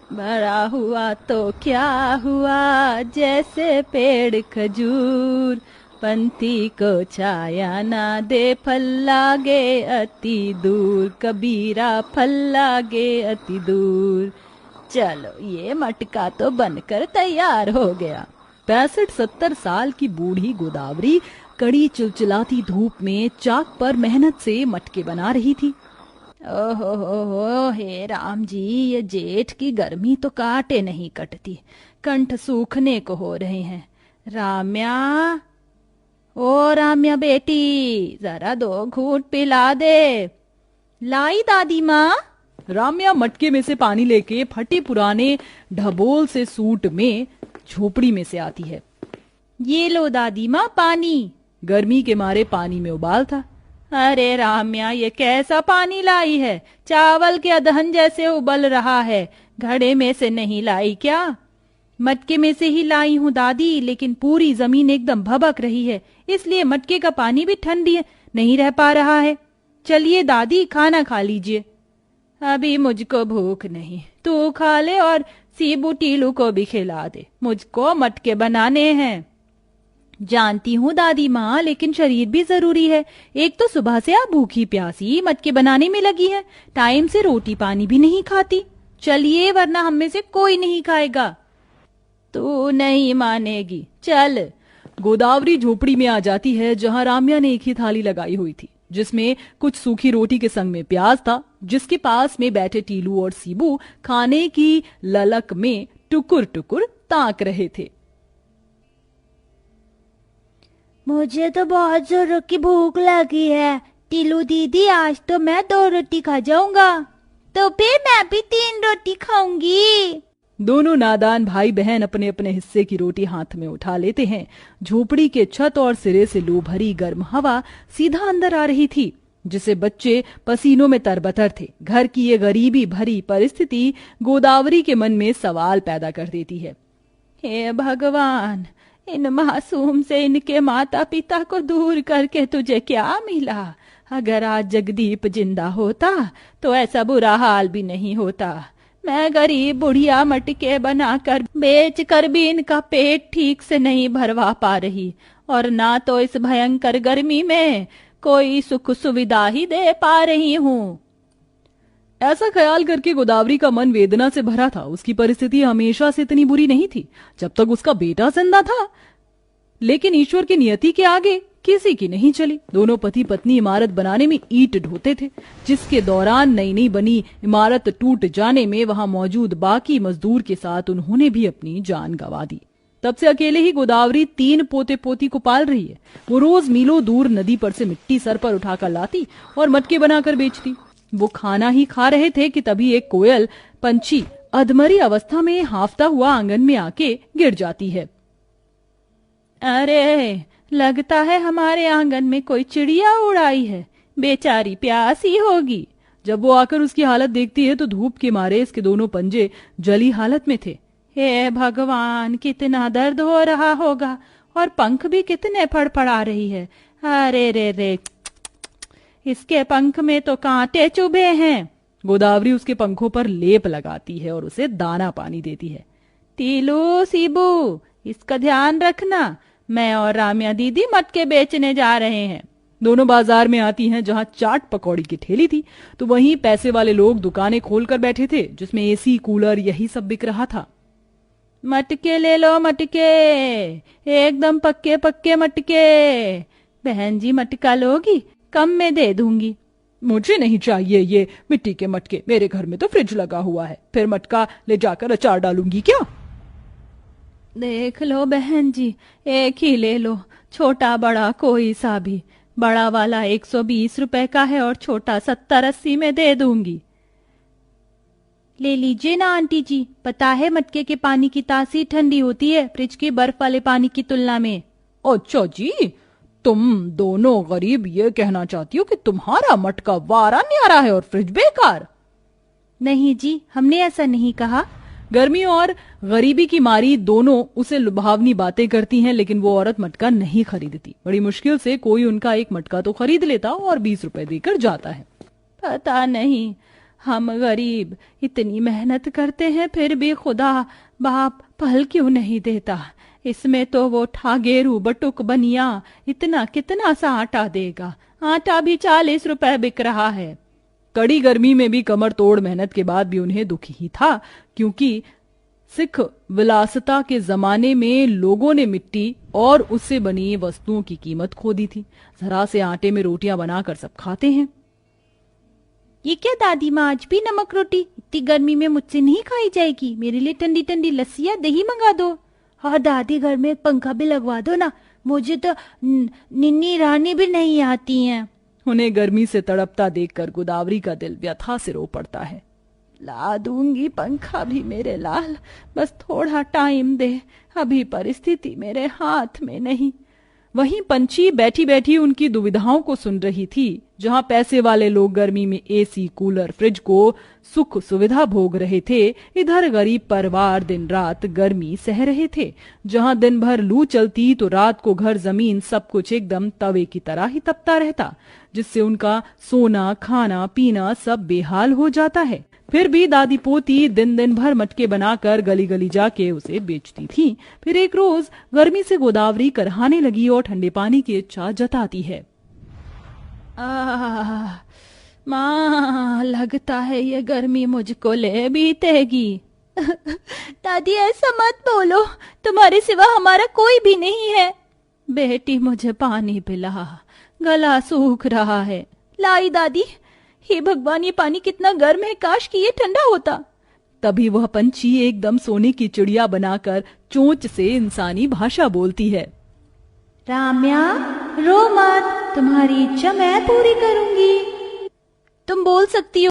बड़ा हुआ तो क्या हुआ, जैसे पेड़ खजूर, पंथी को छाया ना दे, फल लागे अति दूर, कबीरा फल लागे अति दूर। चलो ये मटका तो बनकर तैयार हो गया। 65-70 साल की बूढ़ी गोदावरी कड़ी चिलचिलाती धूप में चाक पर मेहनत से मटके बना रही थी। ओहो हो, हे राम जी, ये जेठ की गर्मी तो काटे नहीं कटती, कंठ सूखने को हो रहे हैं। राम्या, ओ राम्या बेटी, जरा 2 घूंट पिला दे। लाई दादी माँ। राम्या मटके में से पानी लेके फटे पुराने ढबोल से सूट में झोपड़ी में से आती है। ये लो दादी माँ पानी। गर्मी के मारे पानी में उबाल था। अरे राम्या, ये कैसा पानी लाई है, चावल के अदहन जैसे उबल रहा है, घड़े में से नहीं लाई क्या? मटके में से ही लाई हूँ दादी, लेकिन पूरी जमीन एकदम भभक रही है, इसलिए मटके का पानी भी ठंडी नहीं रह पा रहा है। चलिए दादी, खाना खा लीजिए। अभी मुझको भूख नहीं, तू खा ले और सीबू टीलू को भी खिला दे, मुझको मटके बनाने हैं। जानती हूँ दादी माँ, लेकिन शरीर भी जरूरी है। एक तो सुबह से आप भूखी प्यासी मटके बनाने में लगी है, टाइम से रोटी पानी भी नहीं खाती। चलिए, वरना हम में से कोई नहीं खाएगा। तू नहीं मानेगी, चल। गोदावरी झोपड़ी में आ जाती है, जहाँ राम्या ने एक ही थाली लगाई हुई थी, जिसमें कुछ सूखी रोटी के संग में प्याज था, जिसके पास में बैठे टीलू और सीबू खाने की ललक में टुकुर टुकुर ताक रहे थे। मुझे तो बहुत जोरों की भूख लगी है टीलू दीदी, आज तो मैं 2 रोटी खा जाऊंगा। तो फिर मैं भी 3 रोटी खाऊंगी। दोनों नादान भाई बहन अपने अपने हिस्से की रोटी हाथ में उठा लेते हैं। झोपड़ी के छत और सिरे से लू भरी गर्म हवा सीधा अंदर आ रही थी, जिसे बच्चे पसीनों में तरबतर थे। घर की ये गरीबी भरी परिस्थिति गोदावरी के मन में सवाल पैदा कर देती है। हे भगवान, इन मासूम से इनके माता पिता को दूर करके तुझे क्या मिला? अगर आज जगदीप जिंदा होता तो ऐसा बुरा हाल भी नहीं होता। मैं गरीब बुढ़िया मटके बनाकर बेच कर भी इनका पेट ठीक से नहीं भरवा पा रही, और ना तो इस भयंकर गर्मी में कोई सुख सुविधा ही दे पा रही हूँ। ऐसा ख्याल करके गोदावरी का मन वेदना से भरा था। उसकी परिस्थिति हमेशा से इतनी बुरी नहीं थी जब तक उसका बेटा जिंदा था, लेकिन ईश्वर की नियति के आगे किसी की नहीं चली। दोनों पति पत्नी इमारत बनाने में ईंट ढोते थे, जिसके दौरान नई नई बनी इमारत टूट जाने में वहां मौजूद बाकी मजदूर के साथ उन्होंने भी अपनी जान गंवा दी। तब से अकेले ही गोदावरी 3 पोते पोती को पाल रही है। वो रोज मीलों दूर नदी पर से मिट्टी सर पर उठाकर लाती और मटके बनाकर बेचती। वो खाना ही खा रहे थे कि तभी एक कोयल पंछी अधमरी अवस्था में हाफता हुआ आंगन में आके गिर जाती है। अरे, लगता है हमारे आंगन में कोई चिड़िया उड़ाई है, बेचारी प्यासी होगी। जब वो आकर उसकी हालत देखती है तो धूप के मारे इसके दोनों पंजे जली हालत में थे। हे भगवान, कितना दर्द हो रहा होगा, और पंख भी कितने फड़फड़ा रही है। अरे रे रे, इसके पंख में तो कांटे चुभे हैं। गोदावरी उसके पंखों पर लेप लगाती है और उसे दाना पानी देती है। टीलू, सीबू, इसका ध्यान रखना, मैं और राम्या दीदी मटके बेचने जा रहे हैं। दोनों बाजार में आती हैं, जहां चाट पकौड़ी की ठेली थी, तो वहीं पैसे वाले लोग दुकानें खोलकर बैठे थे, जिसमें एसी कूलर यही सब बिक रहा था। मटके ले लो, मटके, एकदम पक्के पक्के मटके। बहन जी, मटका लोगी? कम में दे दूंगी। मुझे नहीं चाहिए ये मिट्टी के मटके, मेरे घर में तो फ्रिज लगा हुआ है, फिर मटका ले जाकर अचार डालूंगी क्या? देख लो बहन जी, एक ही ले लो, छोटा बड़ा कोई सा भी। बड़ा वाला 120 रुपए का है और छोटा 70-80 में दे दूंगी। ले लीजिए ना आंटी जी, पता है मटके के पानी की तासीर ठंडी होती है फ्रिज के बर्फ वाले पानी की तुलना में। अच्छा जी, तुम दोनों गरीब ये कहना चाहती हो कि तुम्हारा मटका वारा न्यारा है और फ्रिज बेकार? नहीं जी, हमने ऐसा नहीं कहा। गर्मी और गरीबी की मारी दोनों उसे लुभावनी बातें करती हैं, लेकिन वो औरत मटका नहीं खरीदती। बड़ी मुश्किल से कोई उनका एक मटका तो खरीद लेता और 20 रुपए देकर जाता है। पता नहीं हम गरीब इतनी मेहनत करते हैं फिर भी खुदा बाप फल क्यों नहीं देता। इसमें तो वो ठागेरू बटुक बनिया इतना कितना सा आटा देगा। आटा भी 40 रुपए बिक रहा है। कड़ी गर्मी में भी कमर तोड़ मेहनत के बाद भी उन्हें दुख ही था, क्योंकि सिख विलासिता के जमाने में लोगों ने मिट्टी और उससे बनी वस्तुओं की कीमत खो दी थी। जरा से आटे में रोटियां बनाकर सब खाते हैं। ये क्या दादी माँ, आज भी नमक रोटी? इतनी गर्मी में मुझसे नहीं खाई जाएगी। मेरे लिए ठंडी ठंडी लस्सी या दही मंगा दो। हाँ दादी, घर में एक पंखा भी लगवा दो ना, मुझे तो निन्नी रानी भी नहीं आती हैं। उन्हें गर्मी से तड़पता देखकर गोदावरी का दिल व्यथा से रो पड़ता है। ला दूंगी पंखा भी मेरे लाल, बस थोड़ा टाइम दे, अभी परिस्थिति मेरे हाथ में नहीं। वहीं पंछी बैठी बैठी उनकी दुविधाओं को सुन रही थी। जहां पैसे वाले लोग गर्मी में एसी, कूलर, फ्रिज को सुख सुविधा भोग रहे थे, इधर गरीब परिवार दिन रात गर्मी सह रहे थे। जहां दिन भर लू चलती तो रात को घर जमीन सब कुछ एकदम तवे की तरह ही तपता रहता, जिससे उनका सोना खाना पीना सब बेहाल हो जाता है। फिर भी दादी पोती दिन दिन भर मटके बनाकर गली गली जाके उसे बेचती थी। फिर एक रोज गर्मी से गोदावरी करहाने लगी और ठंडे पानी की इच्छा जताती है। माँ, लगता है ये गर्मी मुझको ले बीतेगी। दादी ऐसा मत बोलो, तुम्हारे सिवा हमारा कोई भी नहीं है। बेटी मुझे पानी पिला, गला सूख रहा है। लाई दादी। हे भगवान, ये पानी कितना गर्म है, काश कि ये ठंडा होता। तभी वह पंछी एकदम सोने की चिड़िया बनाकर चोंच से इंसानी भाषा बोलती है। राम्या, रो मत, तुम्हारी इच्छा मैं पूरी करूंगी। तुम बोल सकती हो